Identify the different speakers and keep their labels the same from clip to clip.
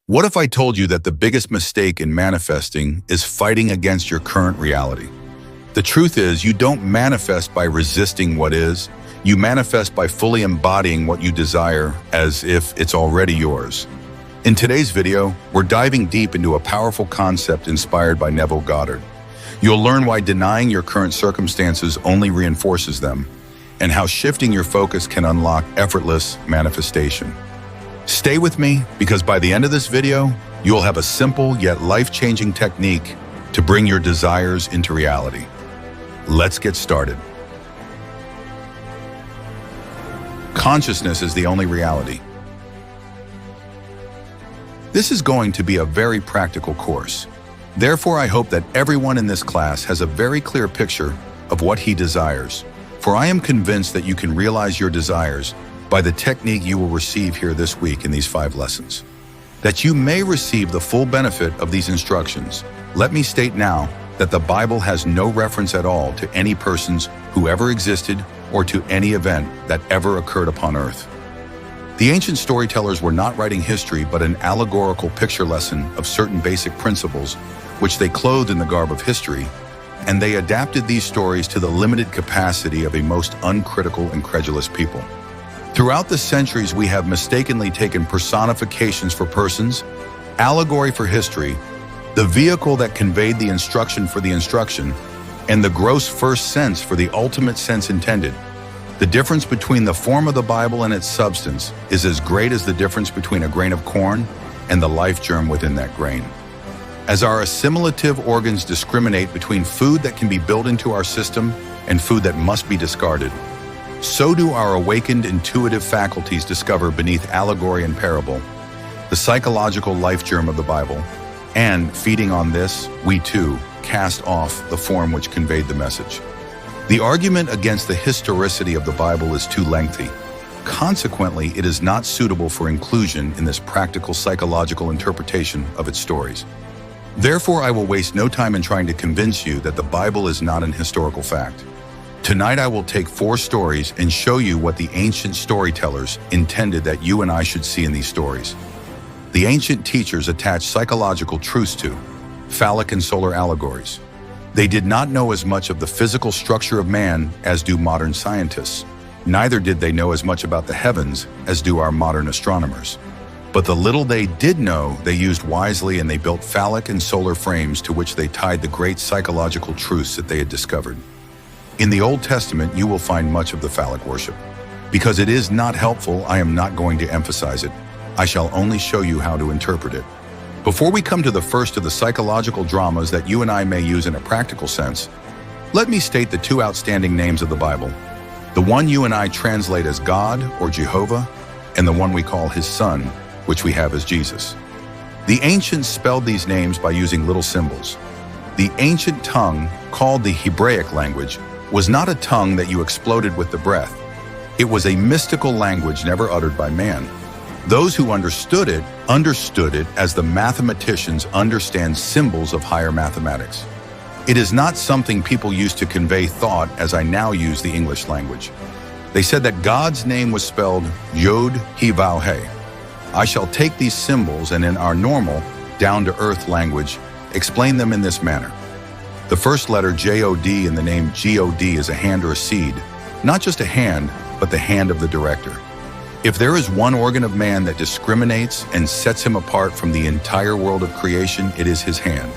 Speaker 1: What if I told you that the biggest mistake in manifesting is fighting against your current reality? The truth is, you don't manifest by resisting what is. You manifest by fully embodying what you desire as if it's already yours. In today's video, we're diving deep into a powerful concept inspired by Neville Goddard. You'll learn why denying your current circumstances only reinforces them, and how shifting your focus can unlock effortless manifestation. Stay with me, because by the end of this video, you'll have a simple yet life-changing technique to bring your desires into reality. Let's get started. Consciousness is the only reality. This is going to be a very practical course. Therefore, I hope that everyone in this class has a very clear picture of what he desires. For I am convinced that you can realize your desires by the technique you will receive here this week in these 5 lessons. That you may receive the full benefit of these instructions, let me state now that the Bible has no reference at all to any persons who ever existed or to any event that ever occurred upon earth. The ancient storytellers were not writing history but an allegorical picture lesson of certain basic principles which they clothed in the garb of history, and they adapted these stories to the limited capacity of a most uncritical and credulous people. Throughout the centuries, we have mistakenly taken personifications for persons, allegory for history, the vehicle that conveyed the instruction for the instruction, and the gross first sense for the ultimate sense intended. The difference between the form of the Bible and its substance is as great as the difference between a grain of corn and the life germ within that grain. As our assimilative organs discriminate between food that can be built into our system and food that must be discarded, so do our awakened intuitive faculties discover beneath allegory and parable the psychological life germ of the Bible, and feeding on this, we too cast off the form which conveyed the message. The argument against the historicity of the Bible is too lengthy. Consequently, it is not suitable for inclusion in this practical psychological interpretation of its stories. Therefore, I will waste no time in trying to convince you that the Bible is not an historical fact. Tonight, I will take 4 stories and show you what the ancient storytellers intended that you and I should see in these stories. The ancient teachers attached psychological truths to phallic and solar allegories. They did not know as much of the physical structure of man as do modern scientists. Neither did they know as much about the heavens as do our modern astronomers. But the little they did know, they used wisely, and they built phallic and solar frames to which they tied the great psychological truths that they had discovered. In the Old Testament, you will find much of the phallic worship. Because it is not helpful, I am not going to emphasize it. I shall only show you how to interpret it. Before we come to the first of the psychological dramas that you and I may use in a practical sense, let me state the 2 outstanding names of the Bible. The one you and I translate as God or Jehovah, and the one we call his Son, which we have as Jesus. The ancients spelled these names by using little symbols. The ancient tongue, called the Hebraic language, was not a tongue that you exploded with the breath. It was a mystical language never uttered by man. Those who understood it as the mathematicians understand symbols of higher mathematics. It is not something people used to convey thought as I now use the English language. They said that God's name was spelled Yod-He-Vav-He. I shall take these symbols and in our normal, down-to-earth language, explain them in this manner. The first letter J-O-D in the name G-O-D is a hand or a seed, not just a hand, but the hand of the director. If there is one organ of man that discriminates and sets him apart from the entire world of creation, it is his hand.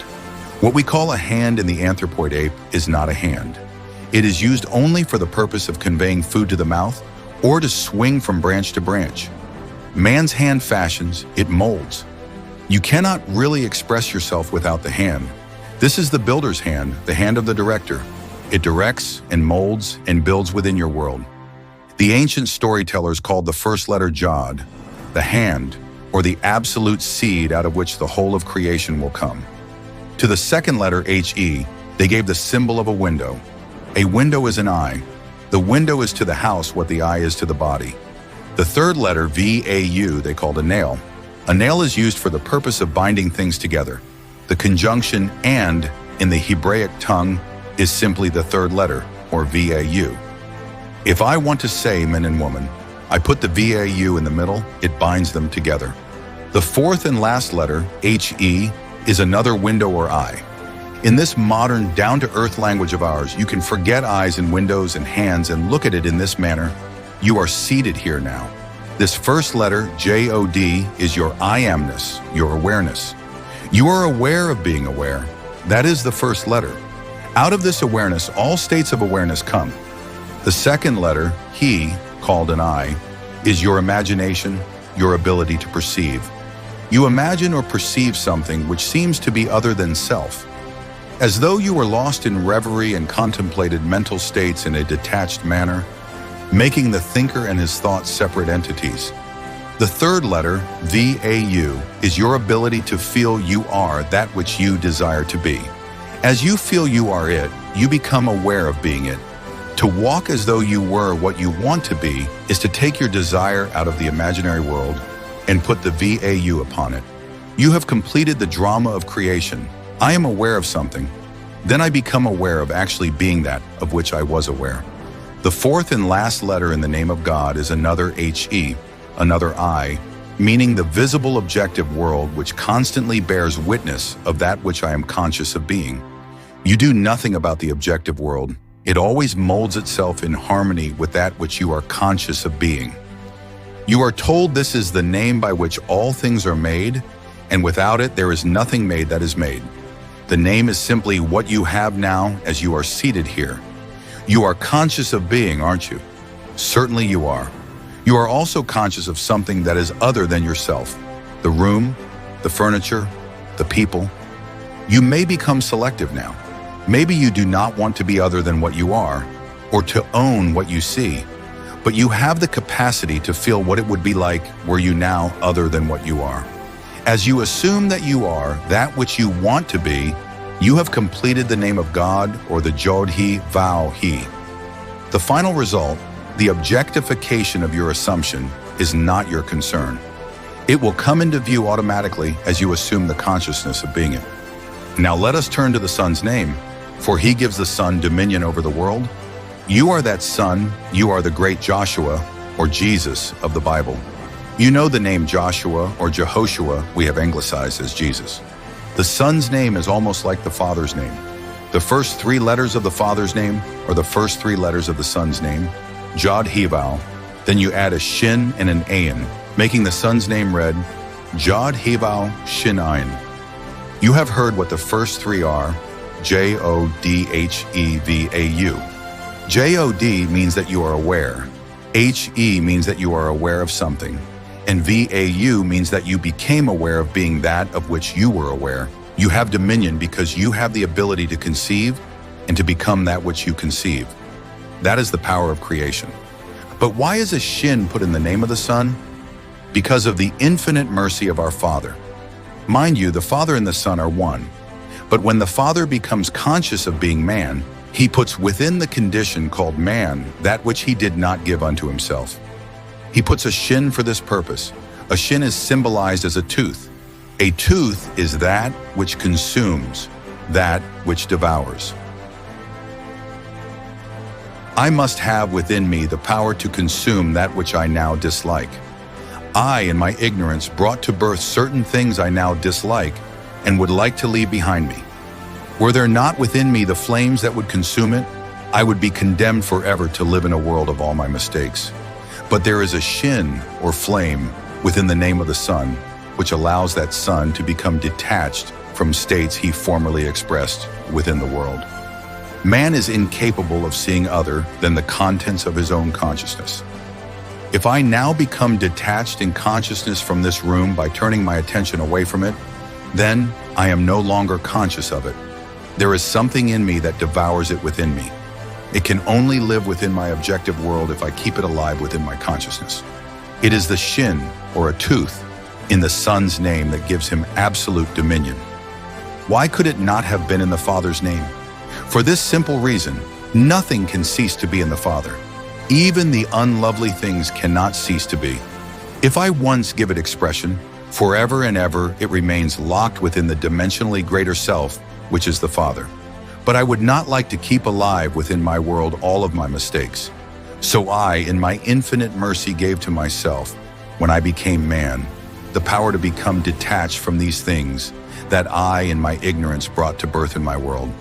Speaker 1: What we call a hand in the anthropoid ape is not a hand. It is used only for the purpose of conveying food to the mouth or to swing from branch to branch. Man's hand fashions, it molds. You cannot really express yourself without the hand. This is the builder's hand, the hand of the director. It directs and molds and builds within your world. The ancient storytellers called the first letter Jod, the hand, or the absolute seed out of which the whole of creation will come. To the second letter He, they gave the symbol of a window. A window is an eye. The window is to the house what the eye is to the body. The third letter Vau they called a nail. A nail is used for the purpose of binding things together. The conjunction and in the Hebraic tongue is simply the third letter, or Vau. If I want to say men and woman, I put the VAU in the middle, it binds them together. The fourth and last letter, HE, is another window or eye. In this modern, down-to-earth language of ours, you can forget eyes and windows and hands and look at it in this manner. You are seated here now. This first letter, J-O-D, is your I amness, your awareness. You are aware of being aware. That is the first letter. Out of this awareness, all states of awareness come. The second letter, He, called an I, is your imagination, your ability to perceive. You imagine or perceive something which seems to be other than self. As though you were lost in reverie and contemplated mental states in a detached manner, making the thinker and his thoughts separate entities. The third letter, V-A-U, is your ability to feel you are that which you desire to be. As you feel you are it, you become aware of being it. To walk as though you were what you want to be is to take your desire out of the imaginary world and put the V-A-U upon it. You have completed the drama of creation. I am aware of something. Then I become aware of actually being that of which I was aware. The fourth and last letter in the name of God is another H-E, another I, meaning the visible objective world which constantly bears witness of that which I am conscious of being. You do nothing about the objective world. It always molds itself in harmony with that which you are conscious of being. You are told this is the name by which all things are made, and without it there is nothing made that is made. The name is simply what you have now as you are seated here. You are conscious of being, aren't you? Certainly you are. You are also conscious of something that is other than yourself. The room, the furniture, the people. You may become selective now. Maybe you do not want to be other than what you are, or to own what you see, but you have the capacity to feel what it would be like were you now other than what you are. As you assume that you are that which you want to be, you have completed the name of God or the Jod-He, Vow-He. The final result, the objectification of your assumption, is not your concern. It will come into view automatically as you assume the consciousness of being it. Now let us turn to the Son's name, for He gives the Son dominion over the world. You are that Son, you are the great Joshua, or Jesus of the Bible. You know the name Joshua or Jehoshua we have anglicized as Jesus. The Son's name is almost like the Father's name. The first three letters of the Father's name are the first three letters of the Son's name, Jod-He-Vow. Then you add a Shin and an Ayin, making the Son's name read Jod-He-Vow Shin Ayin. You have heard what the first three are, J-O-D-H-E-V-A-U. J-O-D means that you are aware. H-E means that you are aware of something. And V-A-U means that you became aware of being that of which you were aware. You have dominion because you have the ability to conceive and to become that which you conceive. That is the power of creation. But why is a Shin put in the name of the Son? Because of the infinite mercy of our Father. Mind you, the Father and the Son are one. But when the Father becomes conscious of being man, He puts within the condition called man that which He did not give unto Himself. He puts a Shin for this purpose. A Shin is symbolized as a tooth. A tooth is that which consumes, that which devours. I must have within me the power to consume that which I now dislike. I, in my ignorance, brought to birth certain things I now dislike and would like to leave behind me. Were there not within me the flames that would consume it, I would be condemned forever to live in a world of all my mistakes. But there is a Shin, or flame, within the name of the Son, which allows that Son to become detached from states He formerly expressed within the world. Man is incapable of seeing other than the contents of his own consciousness. If I now become detached in consciousness from this room by turning my attention away from it, then I am no longer conscious of it. There is something in me that devours it within me. It can only live within my objective world if I keep it alive within my consciousness. It is the Shin, or a tooth, in the Son's name that gives Him absolute dominion. Why could it not have been in the Father's name? For this simple reason, nothing can cease to be in the Father. Even the unlovely things cannot cease to be. If I once give it expression, forever and ever it remains locked within the dimensionally greater self, which is the Father. But I would not like to keep alive within my world all of my mistakes. So I, in my infinite mercy, gave to myself, when I became man, the power to become detached from these things that I, in my ignorance, brought to birth in my world.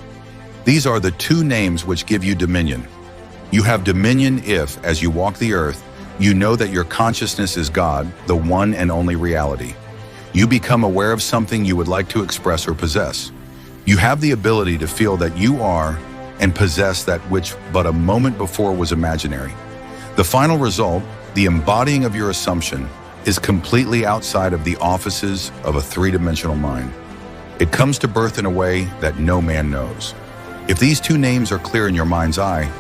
Speaker 1: These are the two names which give you dominion. You have dominion if, as you walk the earth, you know that your consciousness is God, the one and only reality. You become aware of something you would like to express or possess. You have the ability to feel that you are and possess that which but a moment before was imaginary. The final result, the embodying of your assumption, is completely outside of the offices of a three-dimensional mind. It comes to birth in a way that no man knows. If these two names are clear in your mind's eye,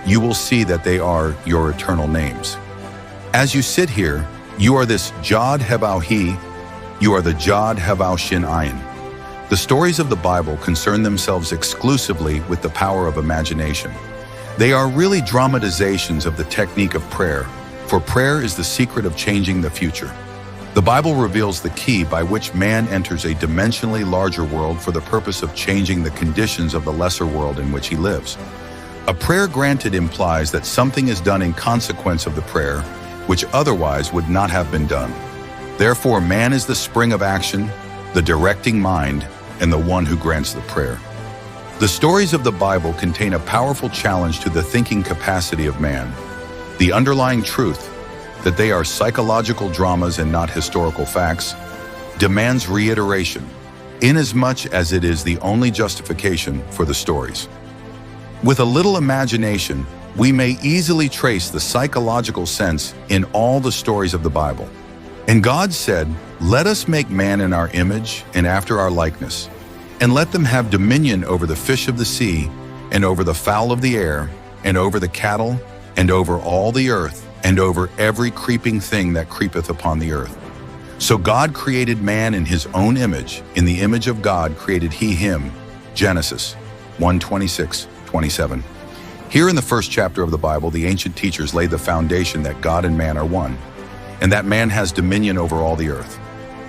Speaker 1: you will see that they are your eternal names. As you sit here, you are this Jod Hebau He, you are the Jod Hebau Shin Ayin. The stories of the Bible concern themselves exclusively with the power of imagination. They are really dramatizations of the technique of prayer, for prayer is the secret of changing the future. The Bible reveals the key by which man enters a dimensionally larger world for the purpose of changing the conditions of the lesser world in which he lives. A prayer granted implies that something is done in consequence of the prayer, which otherwise would not have been done. Therefore, man is the spring of action, the directing mind, and the one who grants the prayer. The stories of the Bible contain a powerful challenge to the thinking capacity of man. The underlying truth, that they are psychological dramas and not historical facts, demands reiteration, inasmuch as it is the only justification for the stories. With a little imagination, we may easily trace the psychological sense in all the stories of the Bible. And God said, "Let us make man in our image and after our likeness, and let them have dominion over the fish of the sea, and over the fowl of the air, and over the cattle, and over all the earth, and over every creeping thing that creepeth upon the earth." So God created man in his own image. In the image of God created he him. Genesis 1:26-27. Here in the first chapter of the Bible, the ancient teachers laid the foundation that God and man are one, and that man has dominion over all the earth.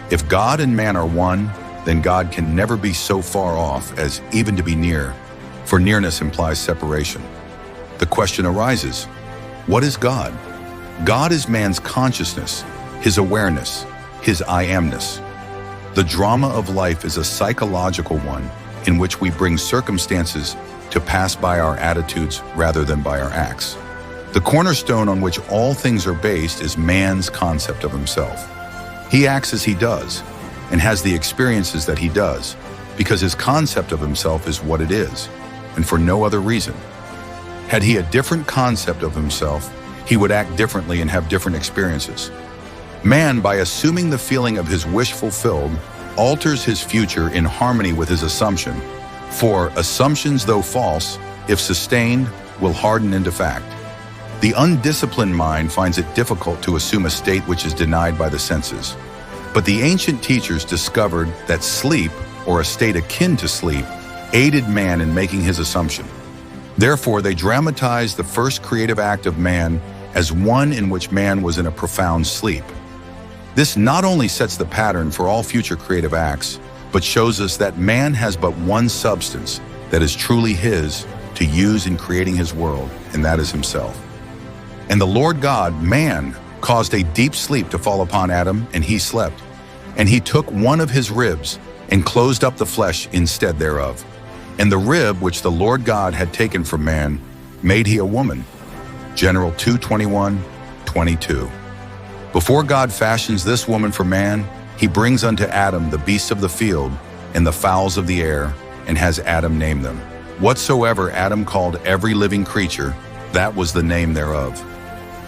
Speaker 1: If God and man are one, then God can never be so far off as even to be near, for nearness implies separation. The question arises, what is God? God is man's consciousness, his awareness, his I amness. The drama of life is a psychological one in which we bring circumstances to pass by our attitudes rather than by our acts. The cornerstone on which all things are based is man's concept of himself. He acts as he does and has the experiences that he does because his concept of himself is what it is, and for no other reason. Had he a different concept of himself, he would act differently and have different experiences. Man, by assuming the feeling of his wish fulfilled, alters his future in harmony with his assumption. For assumptions, though false, if sustained, will harden into fact. The undisciplined mind finds it difficult to assume a state which is denied by the senses. But the ancient teachers discovered that sleep, or a state akin to sleep, aided man in making his assumption. Therefore, they dramatized the first creative act of man as one in which man was in a profound sleep. This not only sets the pattern for all future creative acts, but shows us that man has but one substance that is truly his to use in creating his world, and that is himself. And the Lord God, man, caused a deep sleep to fall upon Adam, and he slept. And he took one of his ribs and closed up the flesh instead thereof. And the rib which the Lord God had taken from man made he a woman. General 2:21-22. Before God fashions this woman for man, he brings unto Adam the beasts of the field and the fowls of the air, and has Adam name them. Whatsoever Adam called every living creature, that was the name thereof.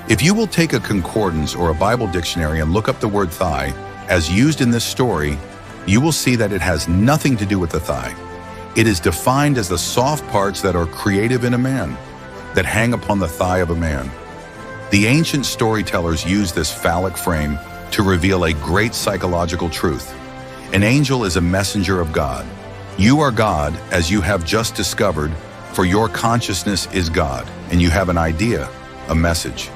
Speaker 1: If you will take a concordance or a Bible dictionary and look up the word thigh, as used in this story, you will see that it has nothing to do with the thigh. It is defined as the soft parts that are creative in a man, that hang upon the thigh of a man. The ancient storytellers used this phallic frame to reveal a great psychological truth. An angel is a messenger of God. You are God, as you have just discovered, for your consciousness is God, and you have an idea, a message.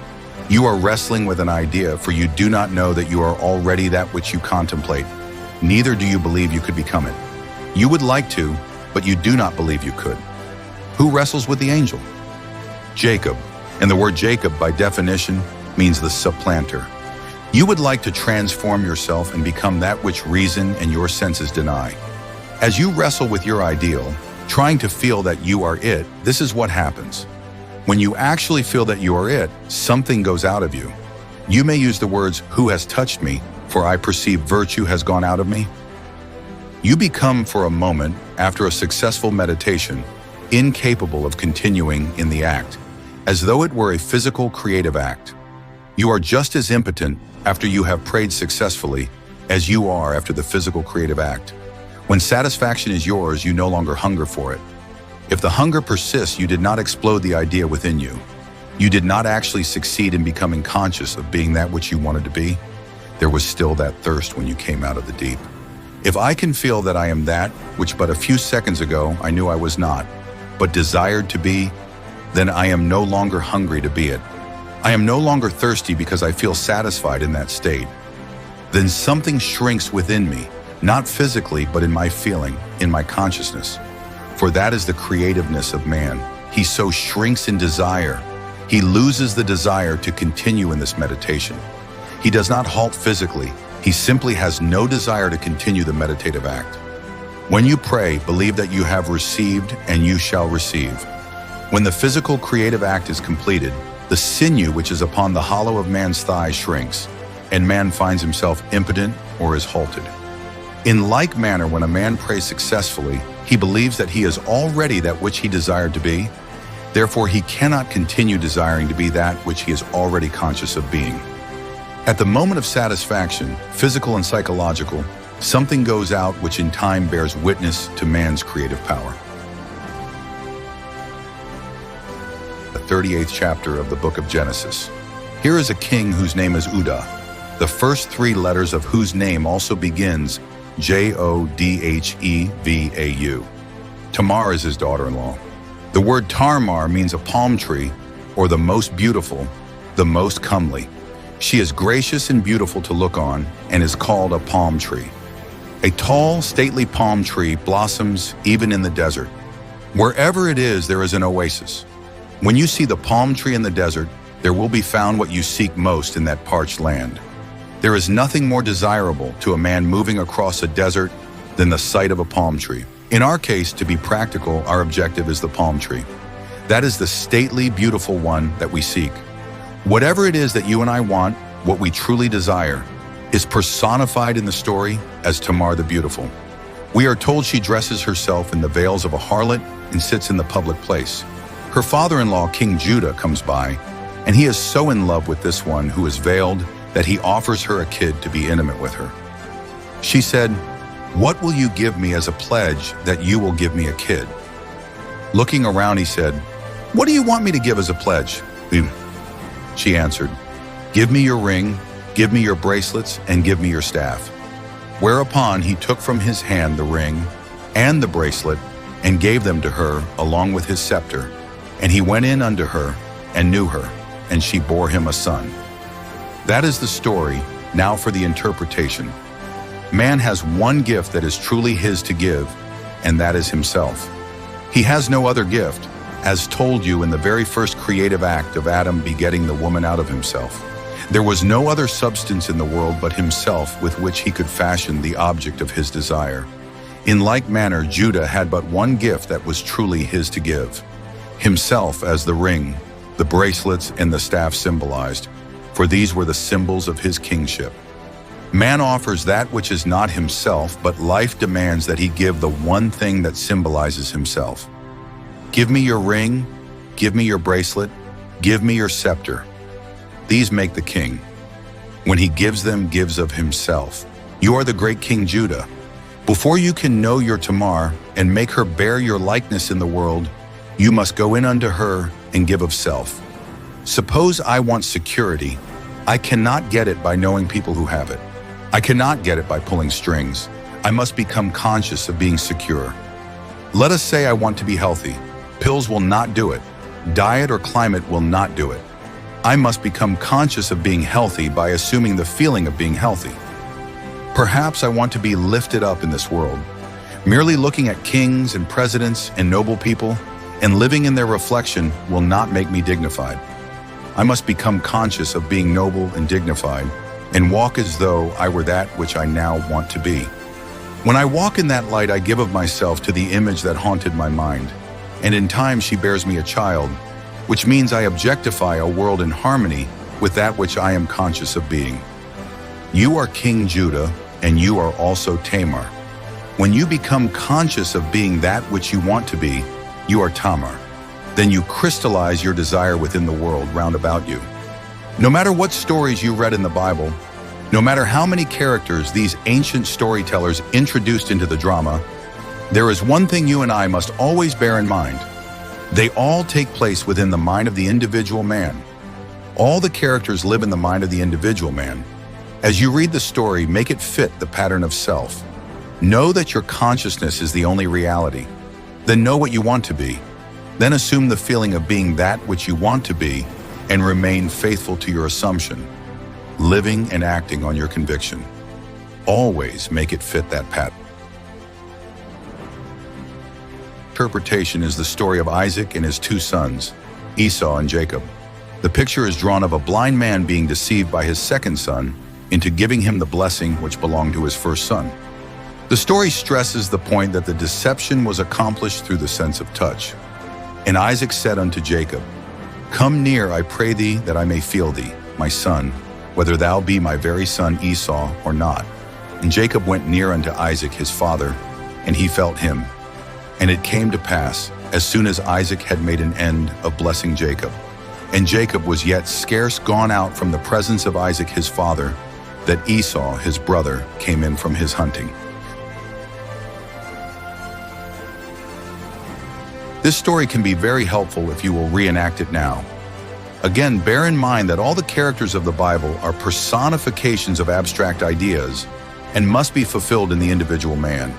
Speaker 1: You are wrestling with an idea, for you do not know that you are already that which you contemplate, neither do you believe you could become it. You would like to, but you do not believe you could. Who wrestles with the angel? Jacob, and the word Jacob, by definition, means the supplanter. You would like to transform yourself and become that which reason and your senses deny. As you wrestle with your ideal, trying to feel that you are it, this is what happens. When you actually feel that you are it, something goes out of you. You may use the words, "Who has touched me? For I perceive virtue has gone out of me." You become, for a moment, after a successful meditation, incapable of continuing in the act, as though it were a physical creative act. You are just as impotent after you have prayed successfully as you are after the physical creative act. When satisfaction is yours, you no longer hunger for it. If the hunger persists, you did not explode the idea within you. You did not actually succeed in becoming conscious of being that which you wanted to be. There was still that thirst when you came out of the deep. If I can feel that I am that which but a few seconds ago I knew I was not, but desired to be, then I am no longer hungry to be it. I am no longer thirsty because I feel satisfied in that state. Then something shrinks within me, not physically, but in my feeling, in my consciousness. For that is the creativeness of man. He so shrinks in desire. He loses the desire to continue in this meditation. He does not halt physically. He simply has no desire to continue the meditative act. When you pray, believe that you have received and you shall receive. When the physical creative act is completed, the sinew which is upon the hollow of man's thigh shrinks, and man finds himself impotent or is halted. In like manner, when a man prays successfully, he believes that he is already that which he desired to be. Therefore, he cannot continue desiring to be that which he is already conscious of being. At the moment of satisfaction, physical and psychological, something goes out which in time bears witness to man's creative power. The 38th chapter of the book of Genesis. Here is a king whose name is Uda, the first three letters of whose name also begins Jodhevau. Tamar is his daughter-in-law. The word Tamar means a palm tree, or the most beautiful, the most comely. She is gracious and beautiful to look on, and is called a palm tree. A tall, stately palm tree blossoms even in the desert. Wherever it is, there is an oasis. When you see the palm tree in the desert, there will be found what you seek most in that parched land. There is nothing more desirable to a man moving across a desert than the sight of a palm tree. In our case, to be practical, our objective is the palm tree. That is the stately, beautiful one that we seek. Whatever it is that you and I want, what we truly desire, is personified in the story as Tamar the Beautiful. We are told she dresses herself in the veils of a harlot and sits in the public place. Her father-in-law, King Judah, comes by, and he is so in love with this one who is veiled that he offers her a kid to be intimate with her. She said, "What will you give me as a pledge that you will give me a kid?" Looking around, he said, "What do you want me to give as a pledge?" She answered, "Give me your ring, give me your bracelets, and give me your staff." Whereupon he took from his hand the ring and the bracelet and gave them to her along with his scepter. And he went in unto her and knew her, and she bore him a son. That is the story. Now for the interpretation. Man has one gift that is truly his to give, and that is himself. He has no other gift, as told you in the very first creative act of Adam begetting the woman out of himself. There was no other substance in the world but himself with which he could fashion the object of his desire. In like manner, Judah had but one gift that was truly his to give. Himself, as the ring, the bracelets, and the staff symbolized, for these were the symbols of his kingship. Man offers that which is not himself, but life demands that he give the one thing that symbolizes himself. Give me your ring, give me your bracelet, give me your scepter. These make the king. When he gives them, gives of himself. You are the great King Judah. Before you can know your Tamar and make her bear your likeness in the world, you must go in unto her and give of self. Suppose I want security. I cannot get it by knowing people who have it. I cannot get it by pulling strings. I must become conscious of being secure. Let us say I want to be healthy. Pills will not do it. Diet or climate will not do it. I must become conscious of being healthy by assuming the feeling of being healthy. Perhaps I want to be lifted up in this world. Merely looking at kings and presidents and noble people and living in their reflection will not make me dignified. I must become conscious of being noble and dignified and walk as though I were that which I now want to be. When I walk in that light, I give of myself to the image that haunted my mind, and in time she bears me a child, which means I objectify a world in harmony with that which I am conscious of being. You are King Judah, and you are also Tamar. When you become conscious of being that which you want to be, you are Tamar. Then you crystallize your desire within the world round about you. No matter what stories you read in the Bible, no matter how many characters these ancient storytellers introduced into the drama, there is one thing you and I must always bear in mind. They all take place within the mind of the individual man. All the characters live in the mind of the individual man. As you read the story, make it fit the pattern of self. Know that your consciousness is the only reality. Then know what you want to be. Then assume the feeling of being that which you want to be and remain faithful to your assumption, living and acting on your conviction. Always make it fit that pattern. Interpretation is the story of Isaac and his two sons, Esau and Jacob. The picture is drawn of a blind man being deceived by his second son into giving him the blessing which belonged to his first son. The story stresses the point that the deception was accomplished through the sense of touch. And Isaac said unto Jacob, Come near, I pray thee, that I may feel thee, my son, whether thou be my very son Esau or not. And Jacob went near unto Isaac his father, and he felt him. And it came to pass, as soon as Isaac had made an end of blessing Jacob, and Jacob was yet scarce gone out from the presence of Isaac his father, that Esau his brother came in from his hunting. This story can be very helpful if you will reenact it now. Again, bear in mind that all the characters of the Bible are personifications of abstract ideas and must be fulfilled in the individual man.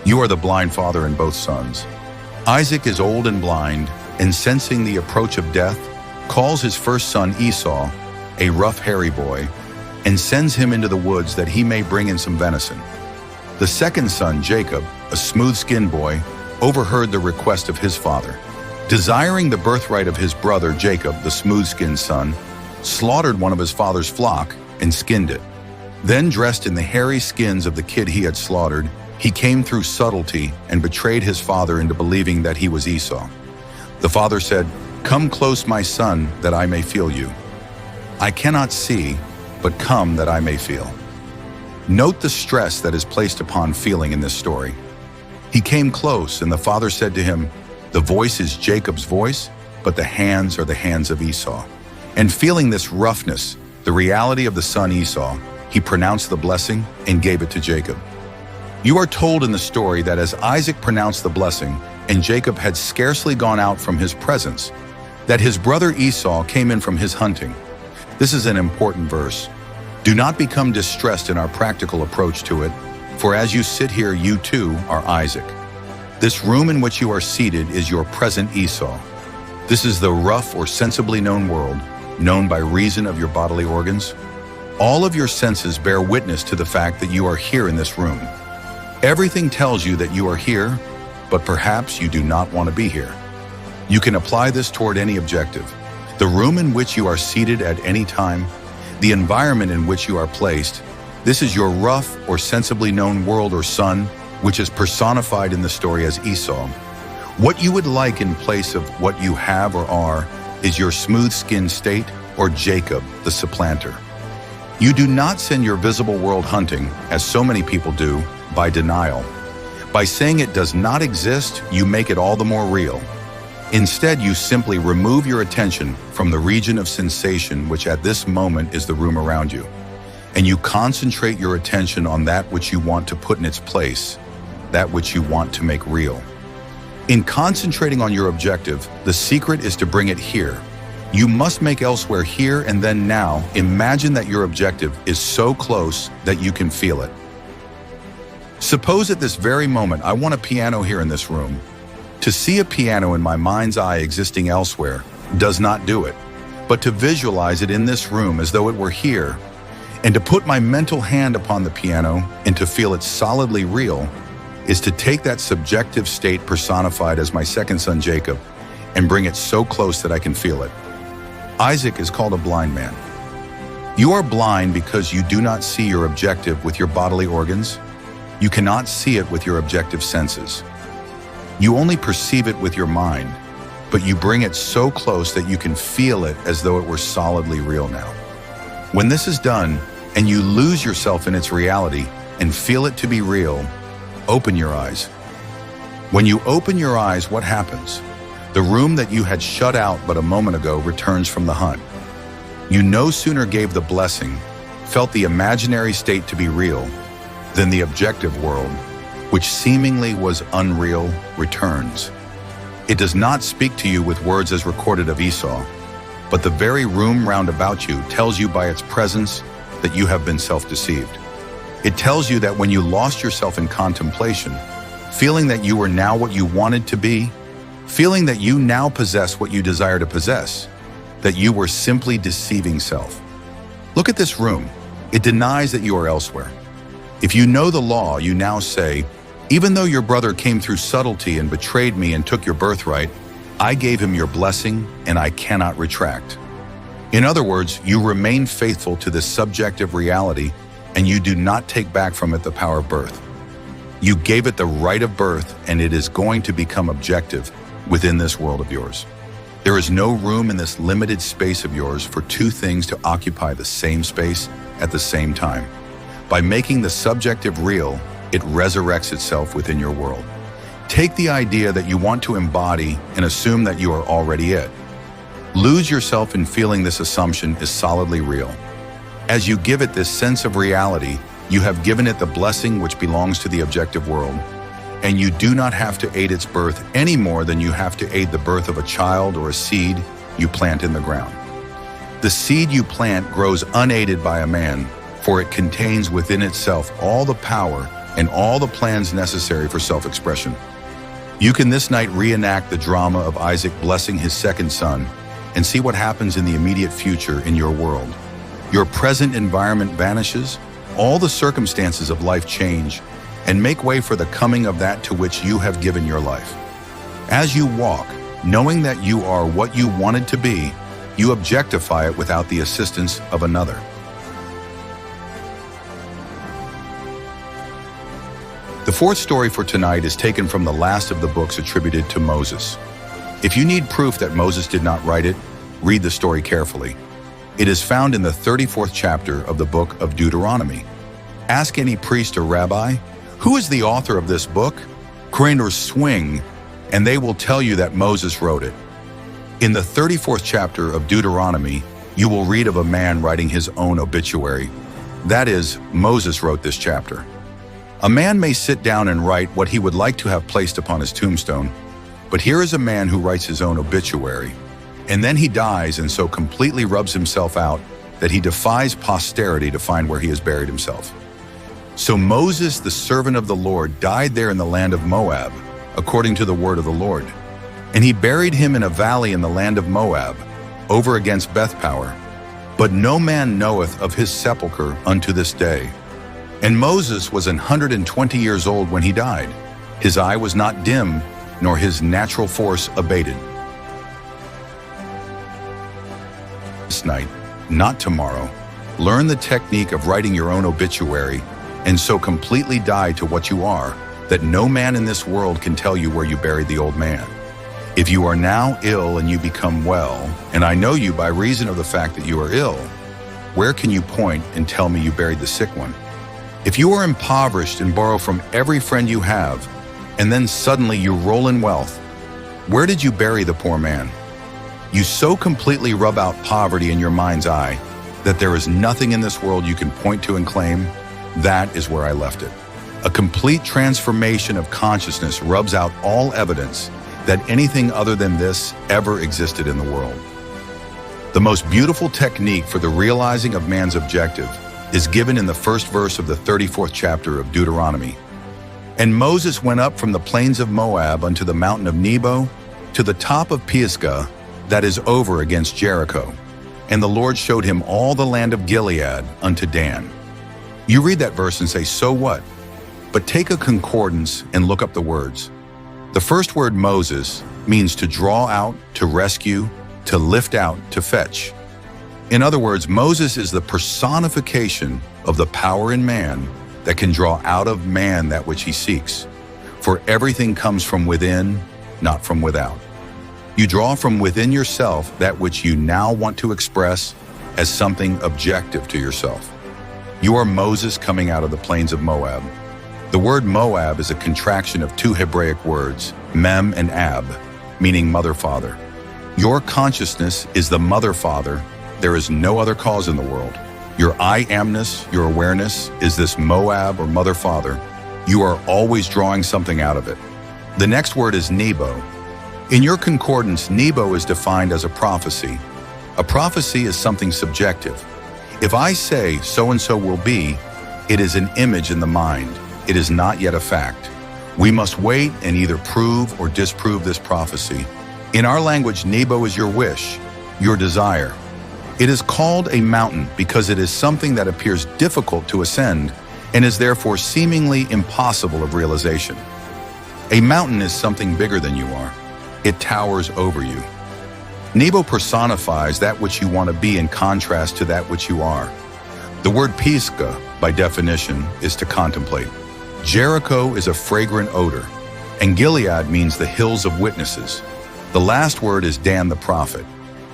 Speaker 1: You are the blind father in both sons. Isaac is old and blind, and sensing the approach of death, calls his first son Esau, a rough, hairy boy, and sends him into the woods that he may bring in some venison. The second son, Jacob, a smooth-skinned boy, overheard the request of his father. Desiring the birthright of his brother Jacob, the smooth-skinned son, slaughtered one of his father's flock and skinned it. Then, dressed in the hairy skins of the kid he had slaughtered, he came through subtlety and betrayed his father into believing that he was Esau. The father said, Come close, my son, that I may feel you. I cannot see, but come that I may feel. Note the stress that is placed upon feeling in this story. He came close, and the father said to him, The voice is Jacob's voice, but the hands are the hands of Esau. And feeling this roughness, the reality of the son Esau, he pronounced the blessing and gave it to Jacob. You are told in the story that as Isaac pronounced the blessing, and Jacob had scarcely gone out from his presence, that his brother Esau came in from his hunting. This is an important verse. Do not become distressed in our practical approach to it, for as you sit here, you too are Isaac. This room in which you are seated is your present Esau. This is the rough or sensibly known world, known by reason of your bodily organs. All of your senses bear witness to the fact that you are here in this room. Everything tells you that you are here, but perhaps you do not want to be here. You can apply this toward any objective. The room in which you are seated at any time, the environment in which you are placed, this is your rough or sensibly known world or sun, which is personified in the story as Esau. What you would like in place of what you have or are is your smooth-skinned state or Jacob, the supplanter. You do not send your visible world hunting, as so many people do, by denial. By saying it does not exist, you make it all the more real. Instead, you simply remove your attention from the region of sensation, which at this moment is the room around you, and you concentrate your attention on that which you want to put in its place, that which you want to make real. In concentrating on your objective, the secret is to bring it here. You must make elsewhere here and then now. Imagine that your objective is so close that you can feel it. Suppose at this very moment I want a piano here in this room. To see a piano in my mind's eye existing elsewhere does not do it, but to visualize it in this room as though it were here, and to put my mental hand upon the piano and to feel it solidly real, is to take that subjective state personified as my second son Jacob and bring it so close that I can feel it. Isaac is called a blind man. You are blind because you do not see your objective with your bodily organs. You cannot see it with your objective senses. You only perceive it with your mind, but you bring it so close that you can feel it as though it were solidly real now. When this is done, and you lose yourself in its reality and feel it to be real, open your eyes. When you open your eyes, what happens? The room that you had shut out but a moment ago returns from the hunt. You no sooner gave the blessing, felt the imaginary state to be real, than the objective world, which seemingly was unreal, returns. It does not speak to you with words as recorded of Esau, but the very room round about you tells you by its presence that you have been self-deceived. It tells you that when you lost yourself in contemplation, feeling that you were now what you wanted to be, feeling that you now possess what you desire to possess, that you were simply deceiving self. Look at this room. It denies that you are elsewhere. If you know the law, you now say, even though your brother came through subtlety and betrayed me and took your birthright, I gave him your blessing and I cannot retract. In other words, you remain faithful to this subjective reality and you do not take back from it the power of birth. You gave it the right of birth and it is going to become objective within this world of yours. There is no room in this limited space of yours for two things to occupy the same space at the same time. By making the subjective real, it resurrects itself within your world. Take the idea that you want to embody and assume that you are already it. Lose yourself in feeling this assumption is solidly real. As you give it this sense of reality, you have given it the blessing which belongs to the objective world, and you do not have to aid its birth any more than you have to aid the birth of a child or a seed you plant in the ground. The seed you plant grows unaided by a man, for it contains within itself all the power and all the plans necessary for self-expression. You can this night reenact the drama of Isaac blessing his second son and see what happens in the immediate future in your world. Your present environment vanishes, all the circumstances of life change, and make way for the coming of that to which you have given your life. As you walk, knowing that you are what you wanted to be, you objectify it without the assistance of another. The fourth story for tonight is taken from the last of the books attributed to Moses. If you need proof that Moses did not write it, read the story carefully. It is found in the 34th chapter of the book of Deuteronomy. Ask any priest or rabbi, who is the author of this book? Crane or swing, and they will tell you that Moses wrote it. In the 34th chapter of Deuteronomy, you will read of a man writing his own obituary. That is, Moses wrote this chapter. A man may sit down and write what he would like to have placed upon his tombstone, but here is a man who writes his own obituary, and then he dies and so completely rubs himself out that he defies posterity to find where he has buried himself. So Moses, the servant of the Lord, died there in the land of Moab, according to the word of the Lord. And he buried him in a valley in the land of Moab, over against Bethpower. But no man knoweth of his sepulchre unto this day. And Moses was 120 years old when he died. His eye was not dim, nor his natural force abated. This night, not tomorrow, learn the technique of writing your own obituary and so completely die to what you are that no man in this world can tell you where you buried the old man. If you are now ill and you become well, and I know you by reason of the fact that you are ill, where can you point and tell me you buried the sick one? If you are impoverished and borrow from every friend you have, and then suddenly you roll in wealth, where did you bury the poor man? You so completely rub out poverty in your mind's eye that there is nothing in this world you can point to and claim, that is where I left it. A complete transformation of consciousness rubs out all evidence that anything other than this ever existed in the world. The most beautiful technique for the realizing of man's objective is given in the first verse of the 34th chapter of Deuteronomy. And Moses went up from the plains of Moab unto the mountain of Nebo, to the top of Pisgah, that is over against Jericho. And the Lord showed him all the land of Gilead unto Dan. You read that verse and say, so what? But take a concordance and look up the words. The first word, Moses, means to draw out, to rescue, to lift out, to fetch. In other words, Moses is the personification of the power in man that can draw out of man that which he seeks. For everything comes from within, not from without. You draw from within yourself that which you now want to express as something objective to yourself. You are Moses coming out of the plains of Moab. The word Moab is a contraction of two Hebraic words, mem and ab, meaning mother-father. Your consciousness is the mother-father. There is no other cause in the world. Your I-amness, your awareness, is this Moab or mother-father. You are always drawing something out of it. The next word is Nebo. In your concordance, Nebo is defined as a prophecy. A prophecy is something subjective. If I say so-and-so will be, it is an image in the mind. It is not yet a fact. We must wait and either prove or disprove this prophecy. In our language, Nebo is your wish, your desire. It is called a mountain because it is something that appears difficult to ascend and is therefore seemingly impossible of realization. A mountain is something bigger than you are. It towers over you. Nebo personifies that which you want to be in contrast to that which you are. The word pisca, by definition, is to contemplate. Jericho is a fragrant odor, and Gilead means the hills of witnesses. The last word is Dan the prophet.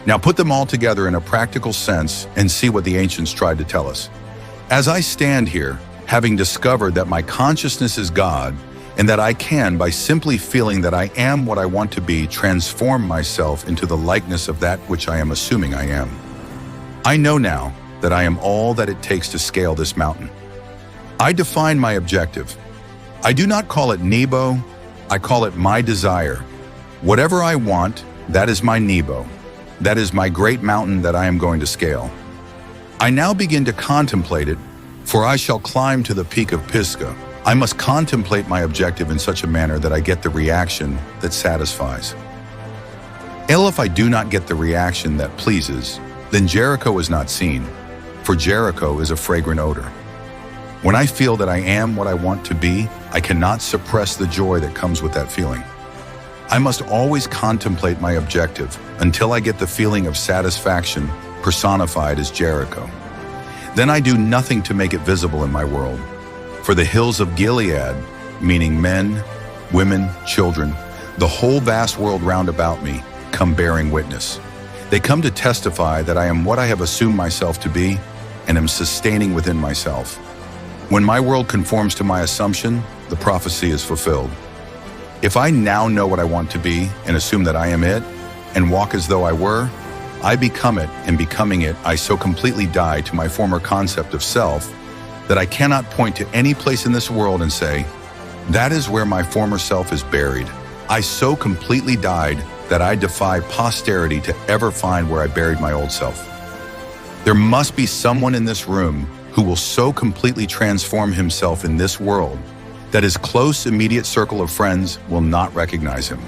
Speaker 1: Now put them all together in a practical sense and see what the ancients tried to tell us. As I stand here, having discovered that my consciousness is God, and that I can, by simply feeling that I am what I want to be, transform myself into the likeness of that which I am assuming I am. I know now that I am all that it takes to scale this mountain. I define my objective. I do not call it Nebo, I call it my desire. Whatever I want, that is my Nebo. That is my great mountain that I am going to scale. I now begin to contemplate it, for I shall climb to the peak of Pisgah. I must contemplate my objective in such a manner that I get the reaction that satisfies. If I do not get the reaction that pleases, then Jericho is not seen, for Jericho is a fragrant odor. When I feel that I am what I want to be, I cannot suppress the joy that comes with that feeling. I must always contemplate my objective until I get the feeling of satisfaction personified as Jericho. Then I do nothing to make it visible in my world. For the hills of Gilead, meaning men, women, children, the whole vast world round about me, come bearing witness. They come to testify that I am what I have assumed myself to be and am sustaining within myself. When my world conforms to my assumption, the prophecy is fulfilled. If I now know what I want to be and assume that I am it and walk as though I were, I become it, and becoming it, I so completely die to my former concept of self that I cannot point to any place in this world and say, that is where my former self is buried. I so completely died that I defy posterity to ever find where I buried my old self. There must be someone in this room who will so completely transform himself in this world that his close, immediate circle of friends will not recognize him.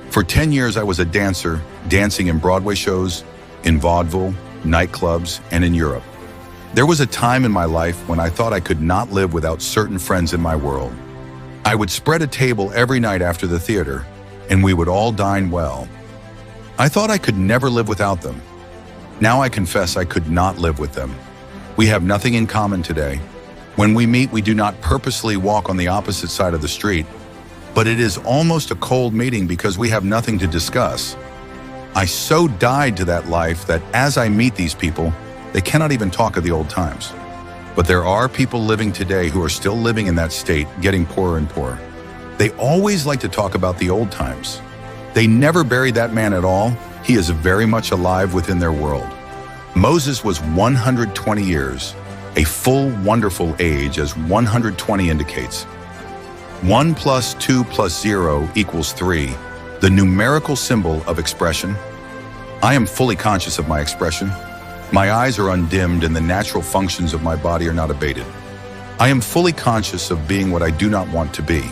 Speaker 1: For 10 years, I was a dancer, dancing in Broadway shows, in vaudeville, nightclubs, and in Europe. There was a time in my life when I thought I could not live without certain friends in my world. I would spread a table every night after the theater, and we would all dine well. I thought I could never live without them. Now I confess I could not live with them. We have nothing in common today. When we meet, we do not purposely walk on the opposite side of the street, but it is almost a cold meeting because we have nothing to discuss. I so died to that life that as I meet these people, they cannot even talk of the old times. But there are people living today who are still living in that state, getting poorer and poorer. They always like to talk about the old times. They never buried that man at all. He is very much alive within their world. Moses was 120 years, a full, wonderful age, as 120 indicates. 1 + 2 + 0 = 3, the numerical symbol of expression. I am fully conscious of my expression. My eyes are undimmed and the natural functions of my body are not abated. I am fully conscious of being what I do not want to be.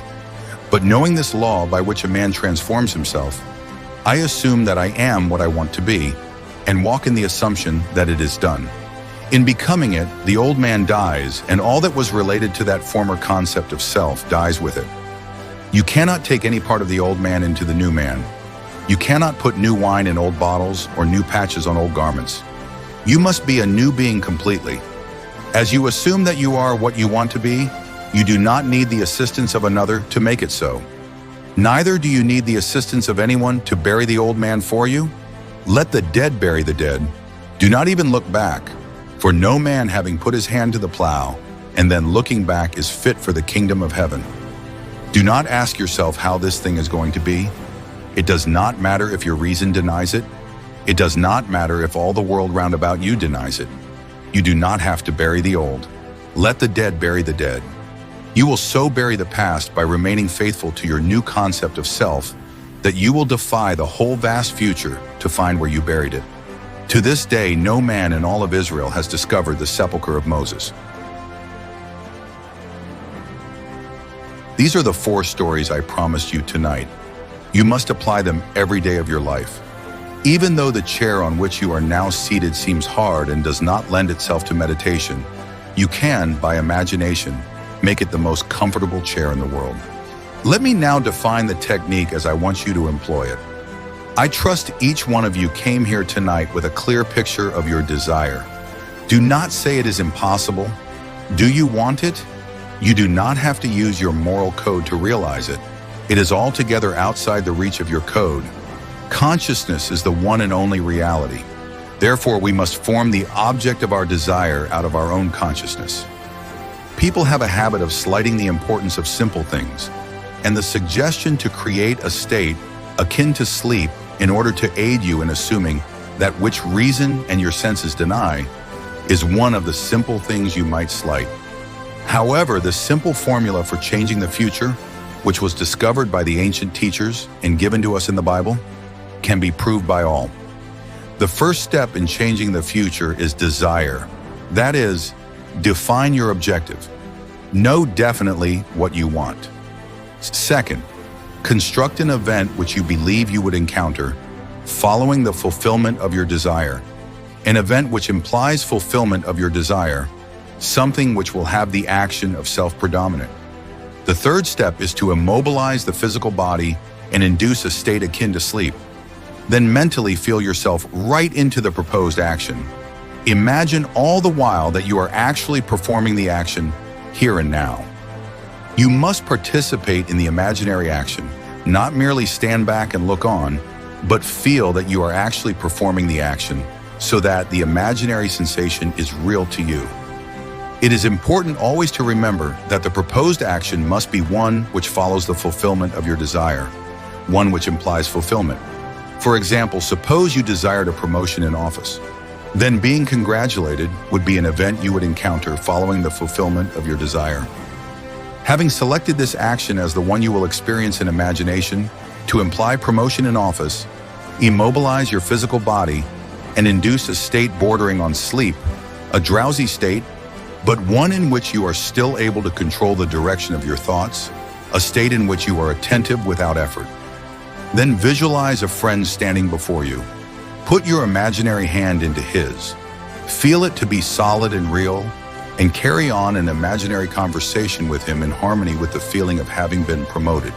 Speaker 1: But knowing this law by which a man transforms himself, I assume that I am what I want to be and walk in the assumption that it is done. In becoming it, the old man dies, and all that was related to that former concept of self dies with it. You cannot take any part of the old man into the new man. You cannot put new wine in old bottles or new patches on old garments. You must be a new being completely. As you assume that you are what you want to be, you do not need the assistance of another to make it so. Neither do you need the assistance of anyone to bury the old man for you. Let the dead bury the dead. Do not even look back, for no man having put his hand to the plow and then looking back is fit for the kingdom of heaven. Do not ask yourself how this thing is going to be. It does not matter if your reason denies it. It does not matter if all the world round about you denies it. You do not have to bury the old. Let the dead bury the dead. You will so bury the past by remaining faithful to your new concept of self that you will defy the whole vast future to find where you buried it. To this day, no man in all of Israel has discovered the sepulcher of Moses. These are the 4 stories I promised you tonight. You must apply them every day of your life. Even though the chair on which you are now seated seems hard and does not lend itself to meditation, you can, by imagination, make it the most comfortable chair in the world. Let me now define the technique as I want you to employ it. I trust each one of you came here tonight with a clear picture of your desire. Do not say it is impossible. Do you want it? You do not have to use your moral code to realize it. It is altogether outside the reach of your code. Consciousness is the one and only reality. Therefore, we must form the object of our desire out of our own consciousness. People have a habit of slighting the importance of simple things, and the suggestion to create a state akin to sleep in order to aid you in assuming that which reason and your senses deny is one of the simple things you might slight. However, the simple formula for changing the future, which was discovered by the ancient teachers and given to us in the Bible, can be proved by all. The first step in changing the future is desire. That is, define your objective. Know definitely what you want. Second, construct an event which you believe you would encounter following the fulfillment of your desire. An event which implies fulfillment of your desire, something which will have the action of self-predominant. The third step is to immobilize the physical body and induce a state akin to sleep. Then mentally feel yourself right into the proposed action. Imagine all the while that you are actually performing the action here and now. You must participate in the imaginary action, not merely stand back and look on, but feel that you are actually performing the action so that the imaginary sensation is real to you. It is important always to remember that the proposed action must be one which follows the fulfillment of your desire, one which implies fulfillment. For example, suppose you desired a promotion in office. Then being congratulated would be an event you would encounter following the fulfillment of your desire. Having selected this action as the one you will experience in imagination to imply promotion in office, immobilize your physical body and induce a state bordering on sleep, a drowsy state, but one in which you are still able to control the direction of your thoughts, a state in which you are attentive without effort. Then visualize a friend standing before you. Put your imaginary hand into his. Feel it to be solid and real, and carry on an imaginary conversation with him in harmony with the feeling of having been promoted.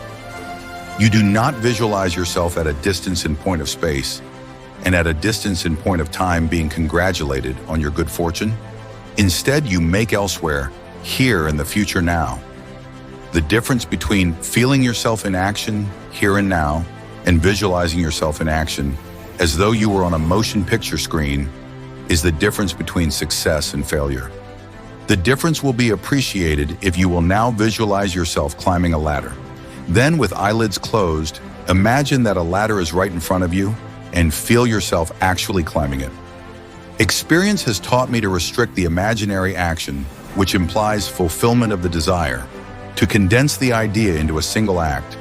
Speaker 1: You do not visualize yourself at a distance in point of space, and at a distance in point of time being congratulated on your good fortune. Instead, you make elsewhere, here in the future now. The difference between feeling yourself in action, here and now, and visualizing yourself in action, as though you were on a motion picture screen, is the difference between success and failure. The difference will be appreciated if you will now visualize yourself climbing a ladder. Then, with eyelids closed, imagine that a ladder is right in front of you and feel yourself actually climbing it. Experience has taught me to restrict the imaginary action, which implies fulfillment of the desire, to condense the idea into a single act,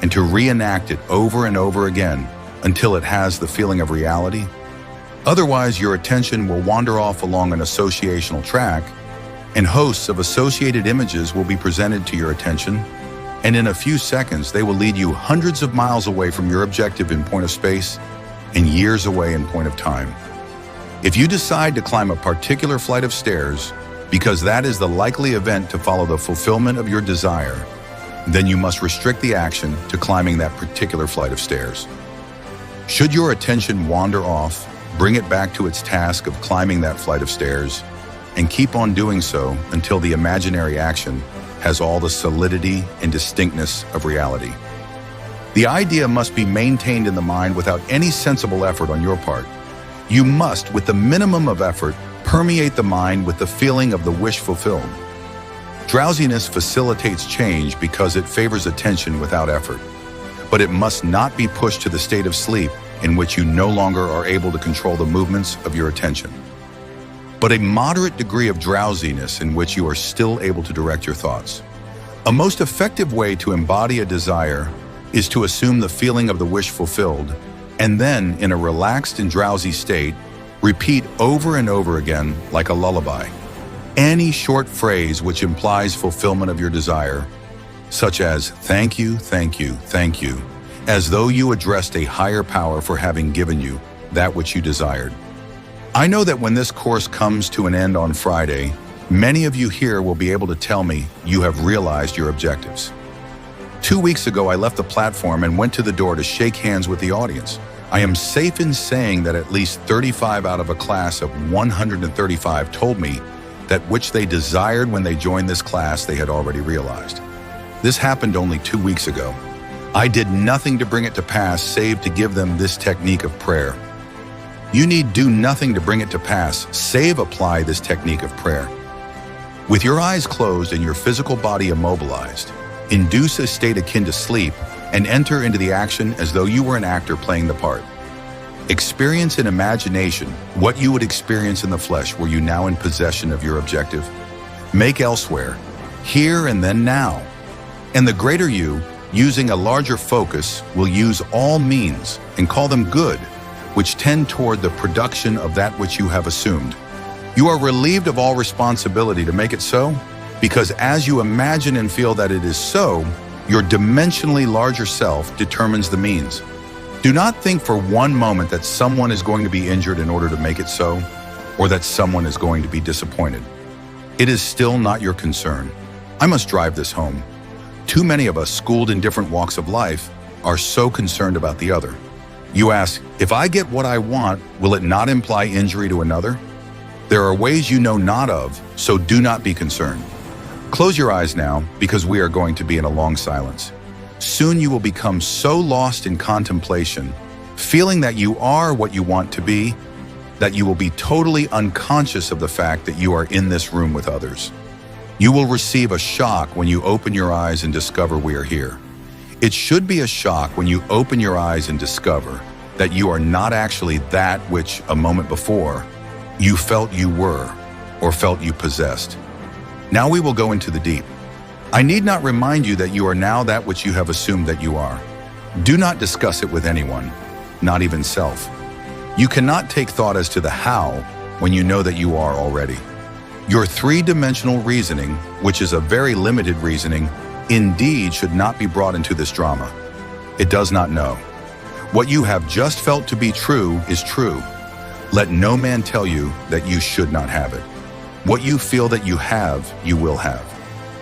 Speaker 1: and to reenact it over and over again until it has the feeling of reality. Otherwise, your attention will wander off along an associational track, and hosts of associated images will be presented to your attention, and in a few seconds, they will lead you hundreds of miles away from your objective in point of space and years away in point of time. If you decide to climb a particular flight of stairs, because that is the likely event to follow the fulfillment of your desire, then you must restrict the action to climbing that particular flight of stairs. Should your attention wander off, bring it back to its task of climbing that flight of stairs, and keep on doing so until the imaginary action has all the solidity and distinctness of reality. The idea must be maintained in the mind without any sensible effort on your part. You must, with the minimum of effort, permeate the mind with the feeling of the wish fulfilled. Drowsiness facilitates change because it favors attention without effort. But it must not be pushed to the state of sleep in which you no longer are able to control the movements of your attention, but a moderate degree of drowsiness in which you are still able to direct your thoughts. A most effective way to embody a desire is to assume the feeling of the wish fulfilled, and then, in a relaxed and drowsy state, repeat over and over again like a lullaby any short phrase which implies fulfillment of your desire, such as "thank you, thank you, thank you," as though you addressed a higher power for having given you that which you desired. I know that when this course comes to an end on Friday, many of you here will be able to tell me you have realized your objectives. 2 weeks ago, I left the platform and went to the door to shake hands with the audience. I am safe in saying that at least 35 out of a class of 135 told me that which they desired when they joined this class they had already realized. This happened only 2 weeks ago. I did nothing to bring it to pass save to give them this technique of prayer. You need do nothing to bring it to pass save apply this technique of prayer. With your eyes closed and your physical body immobilized, induce a state akin to sleep and enter into the action as though you were an actor playing the part. Experience in imagination what you would experience in the flesh were you now in possession of your objective. Make elsewhere, here and then now. And the greater you, using a larger focus, will use all means, and call them good, which tend toward the production of that which you have assumed. You are relieved of all responsibility to make it so, because as you imagine and feel that it is so, your dimensionally larger self determines the means. Do not think for one moment that someone is going to be injured in order to make it so, or that someone is going to be disappointed. It is still not your concern. I must drive this home. Too many of us, schooled in different walks of life, are so concerned about the other. You ask, if I get what I want, will it not imply injury to another? There are ways you know not of, so do not be concerned. Close your eyes now, because we are going to be in a long silence. Soon you will become so lost in contemplation, feeling that you are what you want to be, that you will be totally unconscious of the fact that you are in this room with others. You will receive a shock when you open your eyes and discover we are here. It should be a shock when you open your eyes and discover that you are not actually that which, a moment before, you felt you were or felt you possessed. Now we will go into the deep. I need not remind you that you are now that which you have assumed that you are. Do not discuss it with anyone, not even self. You cannot take thought as to the how when you know that you are already. Your three-dimensional reasoning, which is a very limited reasoning, indeed should not be brought into this drama. It does not know. What you have just felt to be true is true. Let no man tell you that you should not have it. What you feel that you have, you will have.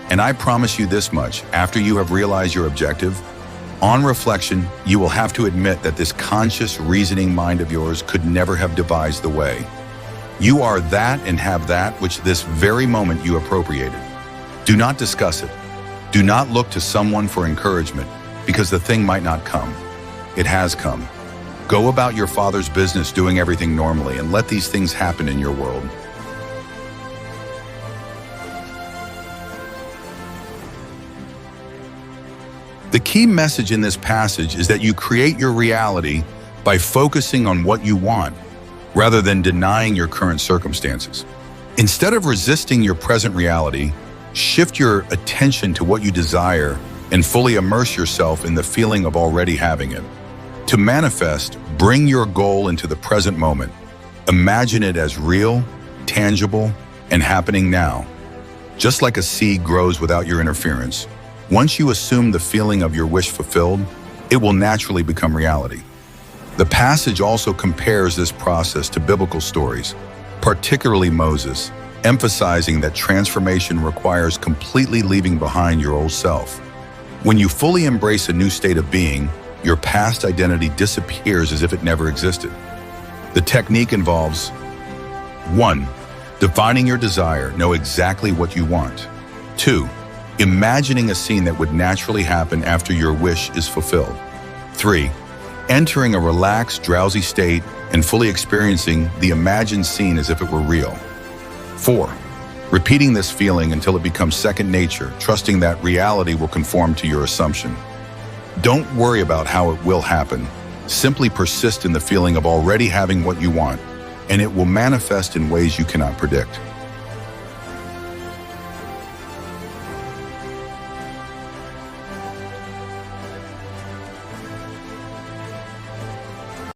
Speaker 1: And I promise you this much, after you have realized your objective, on reflection, you will have to admit that this conscious reasoning mind of yours could never have devised the way. You are that and have that which this very moment you appropriated. Do not discuss it. Do not look to someone for encouragement, because the thing might not come. It has come. Go about your Father's business doing everything normally and let these things happen in your world. The key message in this passage is that you create your reality by focusing on what you want, rather than denying your current circumstances. Instead of resisting your present reality, shift your attention to what you desire and fully immerse yourself in the feeling of already having it. To manifest, bring your goal into the present moment. Imagine it as real, tangible, and happening now. Just like a seed grows without your interference, once you assume the feeling of your wish fulfilled, it will naturally become reality. The passage also compares this process to biblical stories, particularly Moses, emphasizing that transformation requires completely leaving behind your old self. When you fully embrace a new state of being, your past identity disappears as if it never existed. The technique involves 1. Defining your desire, know exactly what you want. 2. Imagining a scene that would naturally happen after your wish is fulfilled. 3. Entering a relaxed, drowsy state and fully experiencing the imagined scene as if it were real. 4. Repeating this feeling until it becomes second nature, trusting that reality will conform to your assumption. Don't worry about how it will happen. Simply persist in the feeling of already having what you want, and it will manifest in ways you cannot predict.